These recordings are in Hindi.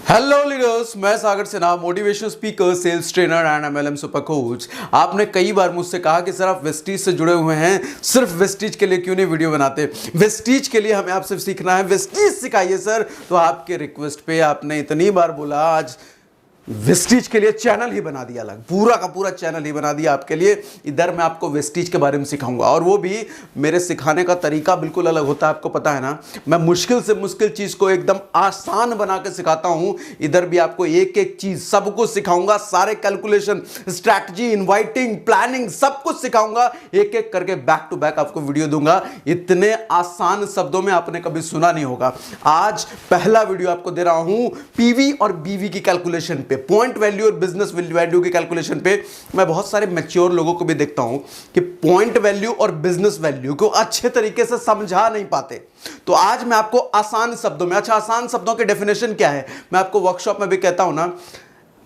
हेलो लीडर्स, मैं Sagar Sinha, motivational speaker, sales trainer and MLM super coach. आपने कई बार मुझसे कहा कि सर आप वेस्टीज से जुड़े हुए हैं, सिर्फ वेस्टीज के लिए क्यों नहीं वीडियो बनाते। वेस्टीज के लिए हमें आपसे सीखना है, वेस्टीज सिखाइए सर। तो आपके रिक्वेस्ट पे आपने इतनी बार बोला, आज वेस्टीज के लिए चैनल ही बना दिया, अलग पूरा का पूरा चैनल ही बना दिया आपके लिए। इधर मैं आपको वेस्टीज के बारे में सिखाऊंगा, और वो भी मेरे सिखाने का तरीका बिल्कुल अलग होता है, आपको पता है ना। मैं मुश्किल से मुश्किल चीज को एकदम आसान बना के सिखाता हूं। इधर भी आपको एक एक चीज सब कुछ सिखाऊंगा, सारे कैलकुलेशन, स्ट्रैटेजी, इन्वाइटिंग, प्लानिंग सब कुछ सिखाऊंगा, एक एक करके बैक टू बैक आपको वीडियो दूंगा। इतने आसान शब्दों में आपने कभी सुना नहीं होगा। आज पहला वीडियो आपको दे रहा हूं पीवी और बीवी की कैलकुलेशन पे, पॉइंट वैल्यू और बिजनेस वैल्यू की कैलकुलेशन पे। मैं बहुत सारे मैच्योर लोगों को भी देखता हूं कि पॉइंट वैल्यू और बिजनेस वैल्यू को अच्छे तरीके से समझा नहीं पाते। तो आज मैं आपको आसान शब्दों में, अच्छा आसान शब्दों की डेफिनेशन क्या है, मैं आपको वर्कशॉप में भी कहता हूं ना,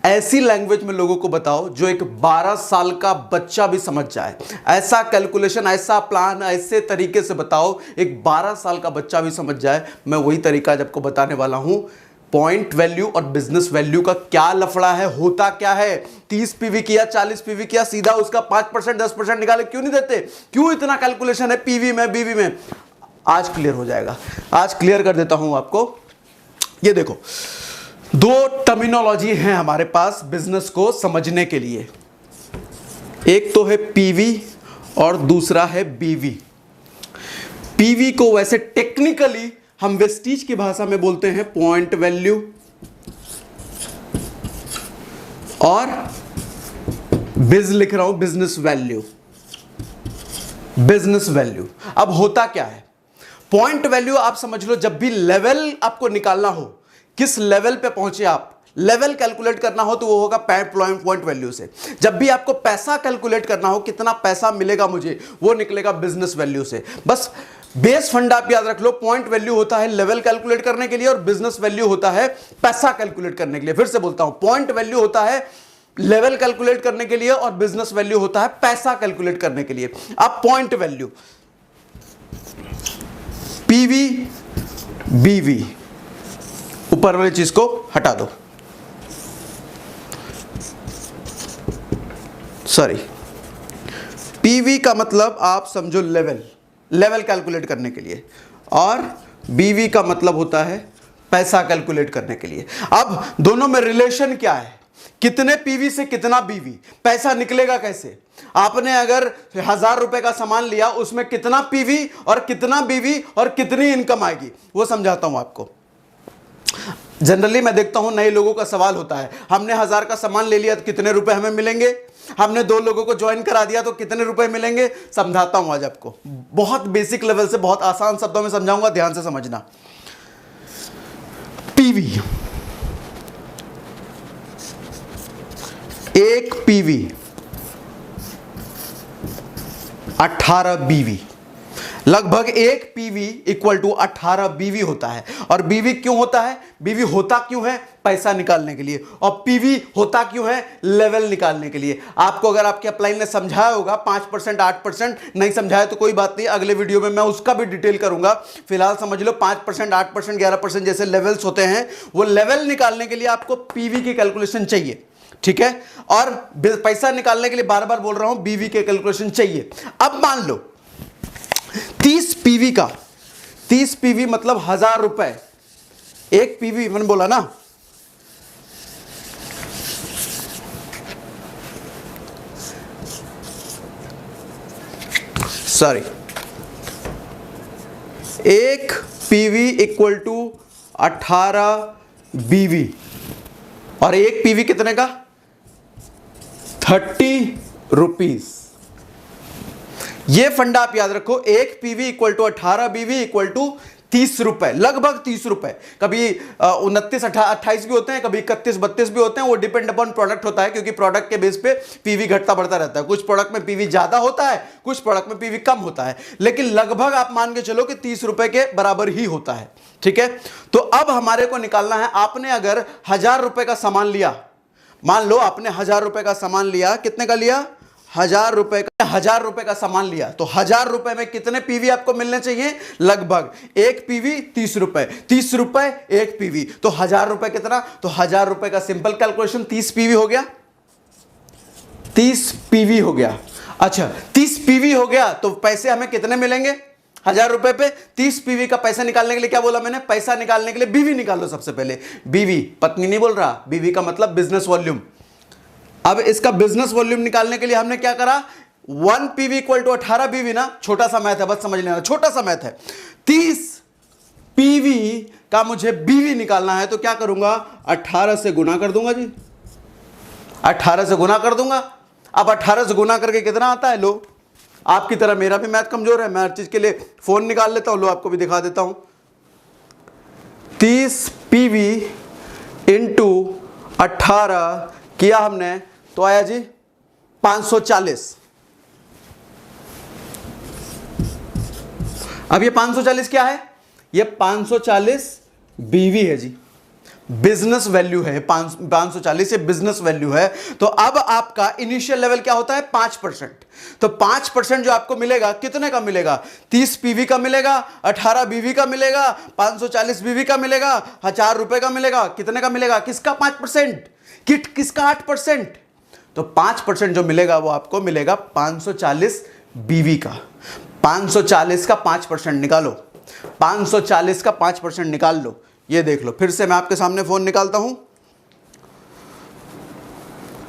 ऐसी लैंग्वेज में लोगों को बताओ जो एक 12 साल का बच्चा भी समझ जाए। ऐसा कैलकुलेशन, ऐसा प्लान, ऐसे तरीके से बताओ एक 12 साल का बच्चा भी समझ जाए। मैं वही तरीका आज आपको बताने वाला हूं। पॉइंट वैल्यू और बिजनेस वैल्यू का क्या लफड़ा है, होता क्या है। 30 पीवी किया, 40 पीवी किया, सीधा उसका 5% 10% निकाले क्यों नहीं देते, क्यों इतना कैलकुलेशन है पीवी में बीवी में। आज क्लियर हो जाएगा, आज क्लियर कर देता हूं आपको। ये देखो, दो टर्मिनोलॉजी है हमारे पास बिजनेस को समझने के लिए। एक तो है पीवी और दूसरा है बीवी। पीवी को वैसे टेक्निकली हम वेस्टीज की भाषा में बोलते हैं पॉइंट वैल्यू, और लिख रहा हूं बिजनेस वैल्यू। बिजनेस वैल्यू अब होता क्या है, पॉइंट वैल्यू आप समझ लो, जब भी लेवल आपको निकालना हो, किस लेवल पे पहुंचे आप, लेवल कैलकुलेट करना हो तो वो होगा पॉइंट वैल्यू से। जब भी आपको पैसा कैलकुलेट करना हो, कितना पैसा मिलेगा मुझे, वो निकलेगा बिजनेस वैल्यू से। बस बेस फंडा आप याद रख लो, पॉइंट वैल्यू होता है लेवल कैलकुलेट करने के लिए, और बिजनेस वैल्यू होता है पैसा कैलकुलेट करने के लिए। फिर से बोलता हूं, पॉइंट वैल्यू होता है लेवल कैलकुलेट करने के लिए, और बिजनेस वैल्यू होता है पैसा कैलकुलेट करने के लिए। अब पॉइंट वैल्यू, पीवी बीवी, ऊपर वाली चीज को हटा दो, सॉरी। पीवी का मतलब आप समझो लेवल कैलकुलेट करने के लिए, और बीवी का मतलब होता है पैसा कैलकुलेट करने के लिए। अब दोनों में रिलेशन क्या है, कितने पीवी से कितना बीवी, पैसा निकलेगा कैसे। आपने अगर 1000 रुपए का सामान लिया, उसमें कितना पीवी और कितना बीवी और कितनी इनकम आएगी, वो समझाता हूं आपको। जनरली मैं देखता हूं नए लोगों का सवाल होता है, हमने 1000 का सामान ले लिया तो कितने रुपए हमें मिलेंगे, हमने 2 लोगों को ज्वाइन करा दिया तो कितने रुपए मिलेंगे। समझाता हूं आज आपको, बहुत बेसिक लेवल से, बहुत आसान शब्दों में समझाऊंगा, ध्यान से समझना। पीवी, एक पीवी 18 बीवी, लगभग एक पीवी इक्वल टू 18 बीवी होता है। और बीवी क्यों होता है, बीवी होता क्यों है, पैसा निकालने के लिए, और पीवी होता क्यों है, लेवल निकालने के लिए। आपको अगर आपके अपलाइन ने समझाया होगा 5% 8%, नहीं समझाया तो कोई बात नहीं, अगले वीडियो में मैं उसका भी डिटेल करूंगा। फिलहाल समझ लो 5% 8% 11% जैसे लेवल्स होते हैं, वो लेवल निकालने के लिए आपको पीवी की कैलकुलेशन चाहिए, ठीक है। और पैसा निकालने के लिए बार बार बोल रहा हूं, बीवी के कैलकुलेशन चाहिए। अब मान लो 30 पीवी का, 30 पीवी मतलब 1000 रुपए, एक पीवी मैंने बोला ना, सॉरी, एक पीवी इक्वल टू 18 बीवी, और एक पीवी कितने का, 30 रुपीज। ये फंडा आप याद रखो, एक पीवी इक्वल टू 18 बीवी इक्वल टू 30 रुपए, लगभग 30 रुपए। कभी 29 28 भी होते हैं, कभी 31 32 भी होते हैं, वो डिपेंड अपॉन प्रोडक्ट होता है, क्योंकि प्रोडक्ट के बेस पे पीवी घटता बढ़ता रहता है। कुछ प्रोडक्ट में पीवी ज्यादा होता है, कुछ प्रोडक्ट में पीवी कम होता है, लेकिन लगभग आप मान के चलो कि 30 रुपए के बराबर ही होता है, ठीक है। तो अब हमारे को निकालना है, आपने अगर 1000 रुपए का सामान लिया, मान लो आपने 1000 रुपए का सामान लिया, कितने का लिया, 1000 रुपए का सामान लिया तो 1000 रुपए में कितने पीवी आपको मिलने चाहिए? लगभग एक पीवी 30 रुपए, 30 रुपए एक पीवी, तो 1000 रुपए कितना? तो 1000 रुपए का सिंपल कैलकुलेशन 30 पीवी हो गया, 30 पीवी हो गया। अच्छा 30 पीवी हो गया तो पैसे हमें कितने मिलेंगे? 1000 रुपए पे 30 पीवी का पैसा निकालने के लिए क्या बोला मैंने? पैसा निकालने के लिए बीवी निकाल लो सबसे पहले। बीवी, पत्नी नहीं बोल रहा, बीवी का मतलब बिजनेस वॉल्यूम। अब इसका बिजनेस वॉल्यूम निकालने के लिए हमने क्या करा? 1 पीवी इक्वल टू 18 बीवी ना, छोटा सा मैथ है, बस समझ लेना, छोटा सा मैथ है। 30 पीवी का मुझे बीवी निकालना है तो क्या करूंगा? 18 से गुना कर दूंगा जी, 18 से गुना कर दूंगा। अब 18 से गुना करके कितना आता है? लो, आपकी तरह मेरा भी मैथ कमजोर है, मैं हर चीज के लिए फोन निकाल लेता हूं। लो आपको भी दिखा देता हूं। 30 पीवी इंटू 18 किया हमने तो आया जी 540। अब ये 540 क्या है? ये 540 बीवी है जी, बिजनेस वैल्यू है। 540 ये बिजनेस वैल्यू है। तो अब आपका इनिशियल लेवल क्या होता है? 5%। तो 5% जो आपको मिलेगा कितने का मिलेगा? 30 पीवी का मिलेगा, 18 बीवी का मिलेगा, 540 बीवी का मिलेगा, 1000 का मिलेगा। कितने का मिलेगा? किसका 5%? किसका 8%? तो 5% जो मिलेगा वो आपको मिलेगा 540 बीवी का। 540 का 5% निकालो, 540 का 5% निकाल लो। ये देख लो, फिर से मैं आपके सामने फोन निकालता हूं।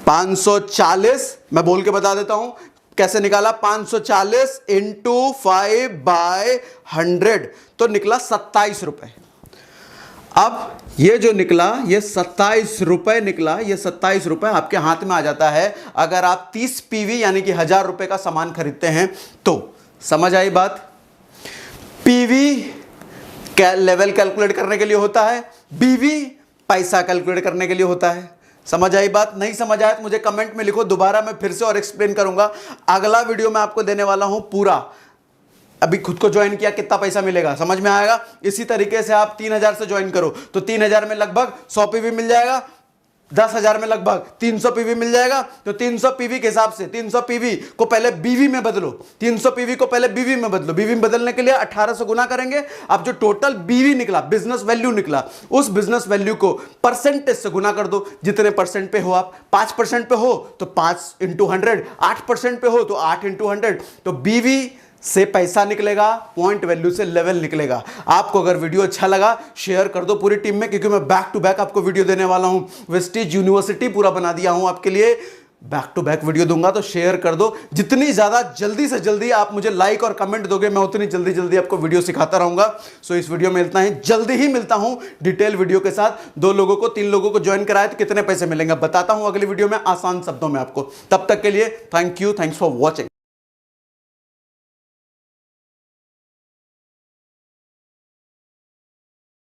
540 मैं बोल के बता देता हूं कैसे निकाला। 540 इंटू 5/100 तो निकला 27 रुपए। अब ये जो निकला ये 27 रुपए निकला। ये 27 रुपए आपके हाथ में आ जाता है अगर आप 30 पीवी यानी कि 1000 का सामान खरीदते हैं तो। समझ आई बात? पीवी लेवल कैलकुलेट करने के लिए होता है, बीवी पैसा कैलकुलेट करने के लिए होता है। समझ आई बात? नहीं समझ आया तो मुझे कमेंट में लिखो, दोबारा मैं फिर से और एक्सप्लेन करूंगा। अगला वीडियो मैं आपको देने वाला हूं पूरा। अभी खुद को ज्वाइन किया कितना पैसा मिलेगा समझ में आएगा। इसी तरीके से आप 3000 से ज्वाइन करो तो 3000 में लगभग 100 पीवी मिल जाएगा, 10,000 में लगभग 300 पीवी मिल जाएगा। तो 300 पीवी के हिसाब से 300 पीवी को पहले बीवी में बदलो, 300 पीवी को पहले बीवी में बदलो। बीवी में बदलने के लिए 18 से गुना करेंगे। अब जो टोटल बीवी निकला, बिजनेस वैल्यू निकला, उस बिजनेस वैल्यू को परसेंटेज से गुना कर दो। जितने परसेंट पे हो आप, 5% पे हो तो 5 इंटू 100, 8% पे हो तो 8 इंटू 100। तो बीवी से पैसा निकलेगा, पॉइंट वैल्यू से लेवल निकलेगा। आपको अगर वीडियो अच्छा लगा शेयर कर दो पूरी टीम में, क्योंकि मैं बैक टू बैक आपको वीडियो देने वाला हूं। वेस्टीज यूनिवर्सिटी पूरा बना दिया हूं आपके लिए, बैक टू बैक वीडियो दूंगा तो शेयर कर दो। जितनी ज्यादा जल्दी से जल्दी आप मुझे लाइक और कमेंट दोगे मैं उतनी जल्दी जल्दी आपको वीडियो सिखाता रहूंगा। सो इस वीडियो में इतना ही, जल्दी ही मिलता हूं डिटेल वीडियो के साथ। 2 लोगों को 3 लोगों को ज्वाइन कराए तो कितने पैसे मिलेंगे बताता हूं अगली वीडियो में आसान शब्दों में आपको। तब तक के लिए thank you, thanks for watching.